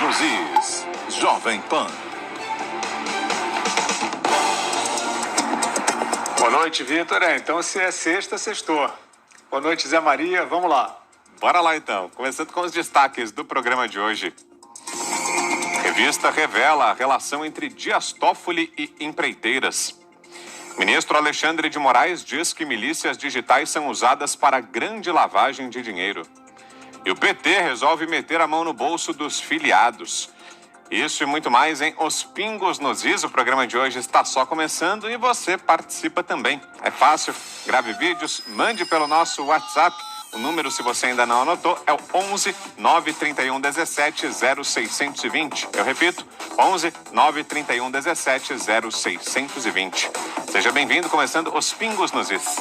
nos Is. Jovem Pan. Boa noite, Vitor. Então, se é sexta, sextou. Boa noite, Zé Maria. Vamos lá. Bora lá, então. Começando com os destaques do programa de hoje. Revista revela a relação entre Dias Toffoli e empreiteiras. Ministro Alexandre de Moraes diz que milícias digitais são usadas para grande lavagem de dinheiro. E o PT resolve meter a mão no bolso dos filiados. Isso e muito mais em Os Pingos nos Is. O programa de hoje está só começando e você participa também. É fácil, grave vídeos, mande pelo nosso WhatsApp. O número, se você ainda não anotou, é o 11 931 17 0620. Eu repito, 11 931 17 0620. Seja bem-vindo, começando Os Pingos nos Is.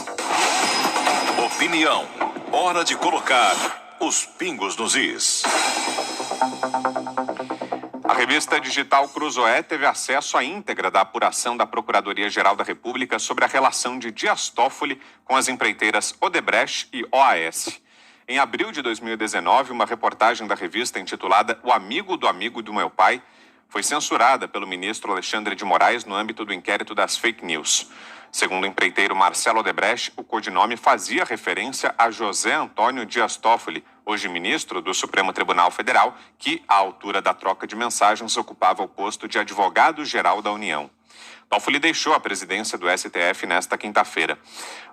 Opinião. Hora de colocar os pingos nos Is. A revista digital Cruzoé teve acesso à íntegra da apuração da Procuradoria-Geral da República sobre a relação de Dias Toffoli com as empreiteiras Odebrecht e OAS. Em abril de 2019, uma reportagem da revista intitulada O Amigo do Meu Pai foi censurada pelo ministro Alexandre de Moraes no âmbito do inquérito das fake news. Segundo o empreiteiro Marcelo Odebrecht, o codinome fazia referência a José Antônio Dias Toffoli, hoje ministro do Supremo Tribunal Federal, que, à altura da troca de mensagens, ocupava o posto de advogado-geral da União. Toffoli deixou a presidência do STF nesta quinta-feira.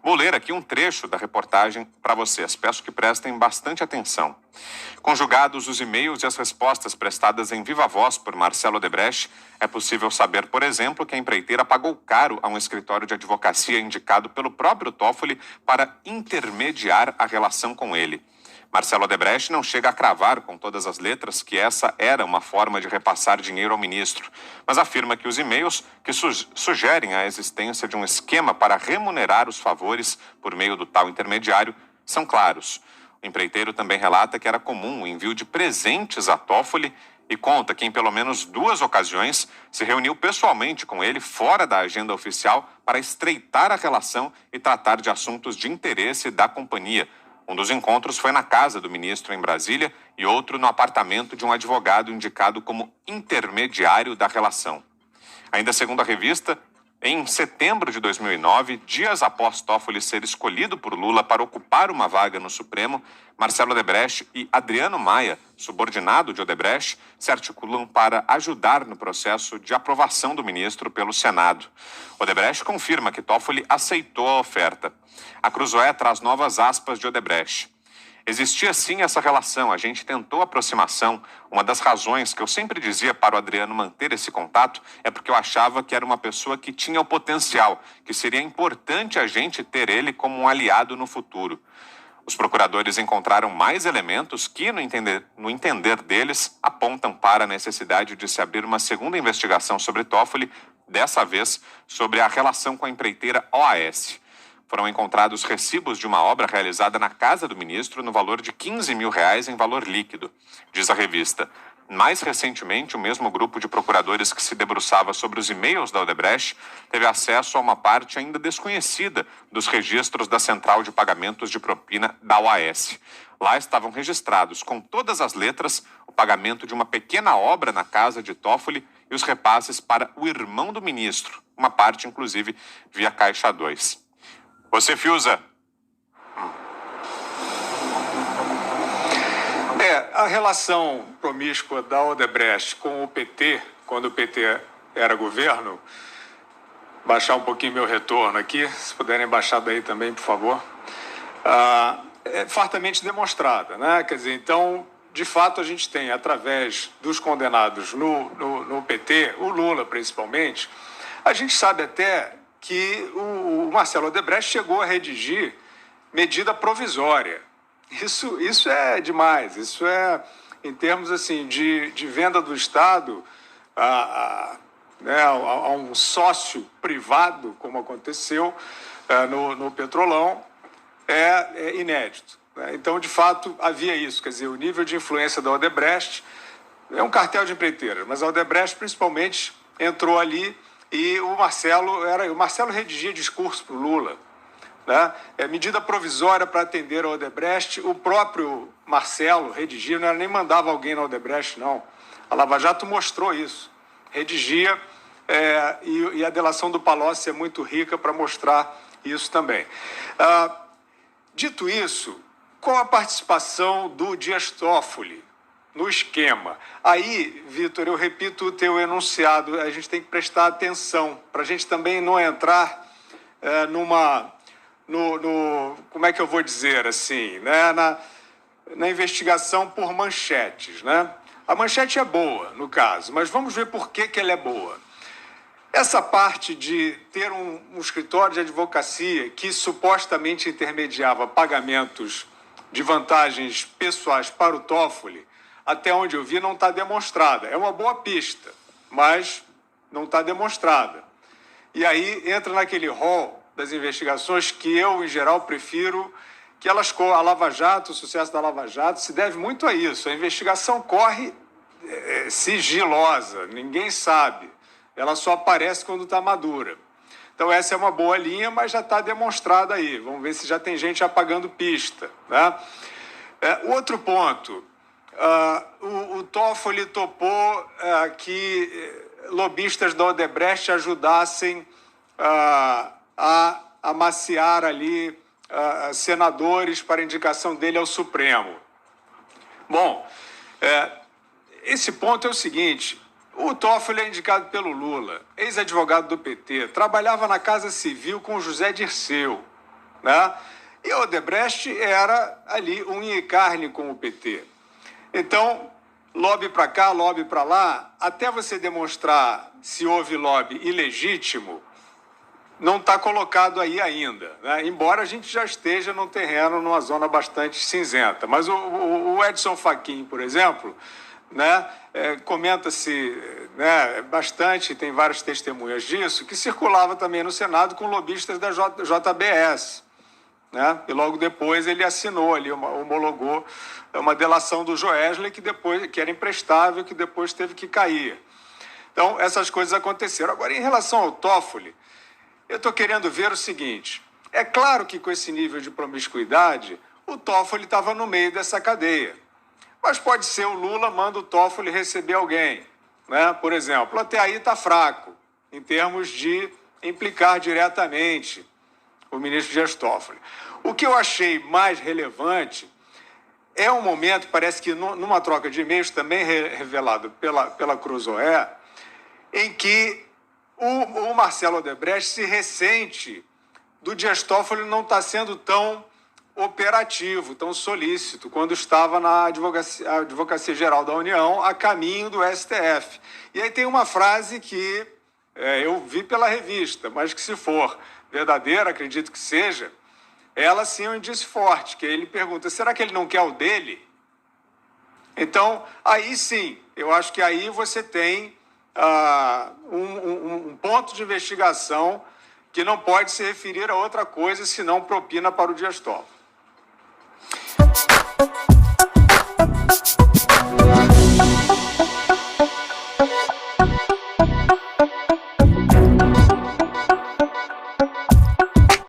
Vou ler aqui um trecho da reportagem para vocês. Peço que prestem bastante atenção. Conjugados os e-mails e as respostas prestadas em viva voz por Marcelo Odebrecht, é possível saber, por exemplo, que a empreiteira pagou caro a um escritório de advocacia indicado pelo próprio Toffoli para intermediar a relação com ele. Marcelo Odebrecht não chega a cravar com todas as letras que essa era uma forma de repassar dinheiro ao ministro, mas afirma que os e-mails que sugerem a existência de um esquema para remunerar os favores por meio do tal intermediário são claros. O empreiteiro também relata que era comum o envio de presentes a Toffoli e conta que em pelo menos 2 ocasiões se reuniu pessoalmente com ele fora da agenda oficial para estreitar a relação e tratar de assuntos de interesse da companhia. Um dos encontros foi na casa do ministro em Brasília e outro no apartamento de um advogado indicado como intermediário da relação. Ainda segundo a revista, em setembro de 2009, dias após Toffoli ser escolhido por Lula para ocupar uma vaga no Supremo, Marcelo Odebrecht e Adriano Maia, subordinado de Odebrecht, se articulam para ajudar no processo de aprovação do ministro pelo Senado. Odebrecht confirma que Toffoli aceitou a oferta. A Cruzoé traz novas aspas de Odebrecht. Existia sim essa relação, a gente tentou aproximação. Uma das razões que eu sempre dizia para o Adriano manter esse contato é porque eu achava que era uma pessoa que tinha o potencial, que seria importante a gente ter ele como um aliado no futuro. Os procuradores encontraram mais elementos que, no entender deles, apontam para a necessidade de se abrir uma segunda investigação sobre Toffoli, dessa vez sobre a relação com a empreiteira OAS. Foram encontrados recibos de uma obra realizada na casa do ministro no valor de R$15 mil em valor líquido, diz a revista. Mais recentemente, o mesmo grupo de procuradores que se debruçava sobre os e-mails da Odebrecht teve acesso a uma parte ainda desconhecida dos registros da Central de Pagamentos de Propina da OAS. Lá estavam registrados, com todas as letras, o pagamento de uma pequena obra na casa de Toffoli e os repasses para o irmão do ministro, uma parte, inclusive, via Caixa 2. Você, Fiuza? A relação promíscua da Odebrecht com o PT, quando o PT era governo, baixar um pouquinho meu retorno aqui, se puderem baixar daí também, por favor, é fartamente demonstrada, né? Quer dizer, então, de fato, a gente tem, através dos condenados no PT, o Lula principalmente, a gente sabe até que o Marcelo Odebrecht chegou a redigir medida provisória. Isso é demais, isso é, em termos assim, de venda do Estado a um sócio privado, como aconteceu no Petrolão, é inédito. Né? Então, de fato, havia isso, quer dizer, o nível de influência da Odebrecht é um cartel de empreiteiras, mas a Odebrecht principalmente entrou ali e o Marcelo redigia discurso para o Lula. né? Medida provisória para atender a Odebrecht. O próprio Marcelo redigia, não era nem mandava alguém na Odebrecht, não. A Lava Jato mostrou isso. Redigia, e a delação do Palocci é muito rica para mostrar isso também. Dito isso, qual a participação do Dias Toffoli no esquema? Aí, Vitor, eu repito o teu enunciado, a gente tem que prestar atenção, para a gente também não entrar como é que eu vou dizer assim, né? na investigação por manchetes, né? A manchete é boa, no caso, mas vamos ver por que ela é boa. Essa parte de ter um escritório de advocacia que supostamente intermediava pagamentos de vantagens pessoais para o Toffoli, até onde eu vi, não está demonstrada. É uma boa pista, mas não está demonstrada. E aí entra naquele rol das investigações que eu, em geral, prefiro que elas... A Lava Jato, o sucesso da Lava Jato, se deve muito a isso. A investigação corre sigilosa, ninguém sabe. Ela só aparece quando está madura. Então, essa é uma boa linha, mas já está demonstrada aí. Vamos ver se já tem gente apagando pista, né? Outro ponto, o Toffoli topou que lobistas da Odebrecht ajudassem a amaciar ali senadores para indicação dele ao Supremo. Bom, esse ponto é o seguinte: o Toffoli é indicado pelo Lula, ex-advogado do PT, trabalhava na Casa Civil com José Dirceu, né? E a Odebrecht era ali unha e carne com o PT. Então, lobby para cá, lobby para lá, até você demonstrar se houve lobby ilegítimo, não está colocado aí ainda, né? Embora a gente já esteja num terreno, numa zona bastante cinzenta. Mas o Edson Fachin, por exemplo, né, comenta-se, né, bastante, tem várias testemunhas disso, que circulava também no Senado com lobistas da JBS, né? E logo depois ele assinou ali, homologou uma delação do Joesley que era imprestável, que depois teve que cair. Então, essas coisas aconteceram. Agora, em relação ao Toffoli, eu estou querendo ver o seguinte: é claro que com esse nível de promiscuidade, o Toffoli estava no meio dessa cadeia. Mas pode ser o Lula manda o Toffoli receber alguém, né? Por exemplo, até aí está fraco, em termos de implicar diretamente o ministro Dias Toffoli. O que eu achei mais relevante é um momento, parece que numa troca de e-mails também revelado pela Cruzoé, em que o Marcelo Odebrecht se ressente do Dias Toffoli não estar sendo tão operativo, tão solícito, quando estava na Advocacia Geral da União, a caminho do STF. E aí tem uma frase que eu vi pela revista, mas que, se for verdadeira, acredito que seja, ela sim é um indício forte, que ele pergunta: será que ele não quer o dele? Então, aí sim, eu acho que aí você tem um ponto de investigação que não pode se referir a outra coisa senão propina para o Dias Toffoli.